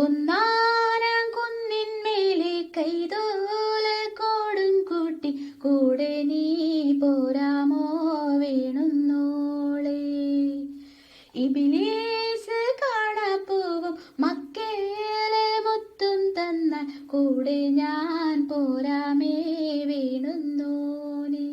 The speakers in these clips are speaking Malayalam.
ഒന്നാനാം കുന്നിന്മേലെ കൈതോല കോടും കൂട്ടി കൂടെ നീ പോരാമോ വേണുന്നോളെ. ഇബിലീസ് കാണാപ്പോവും മക്കേലെ മുത്തും തന്ന കൂടെ ഞാൻ പോരാമേ വേണുന്നോനെ.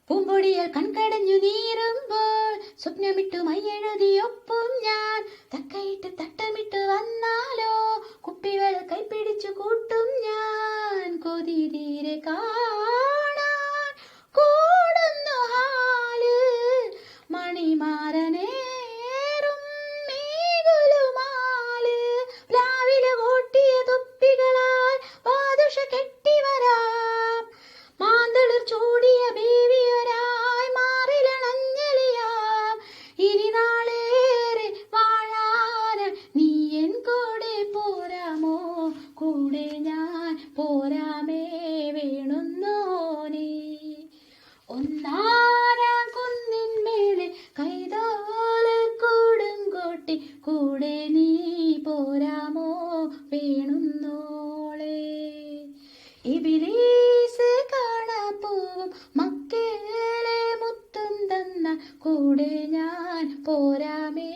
പൂമ്പൊടിയാൽ കൺകടഞ്ഞു നീറുമ്പോൾ സ്വപ്നമിട്ടു മയ്യെഴുതിയൊപ്പും ഞാൻ. തക്കയിട്ട് തട്ടമിട്ട് വന്നാലോ കുപ്പികൾ കൈപ്പിടിച്ചു കൂട്ടും ഞാൻ. കൊതി തീരെ കാണാൻ കൂടുന്നു ഹാല് മണിമാരനേറും മേകുലുമാല്. പ്ലാവില് ഓട്ടിയ തൊപ്പികളാൽ പാദുഷ കെട്ടി വരാം. മാന്തളിർ ചൂടിയ ബീവിയൊരായി മാറിലണഞ്ഞലിയാം. ഇനി നാളേറെ വാഴാന നീ എൻ കൂടെ പോരാമോ. കൂടെ ഞാൻ പോരാമേ വേണുന്നോനെ. ഒന്നാനാം കുന്നിന്മേലെ കൈതോല കൂടും കൂട്ടി കൂടെ നീ പോരാമോ വേണുന്നോളെ. ഇബിലീസ് കാണാപ്പോവും മക്കേലെ മുത്തും തന്ന കൂടെ ഞാൻ പോരാമേ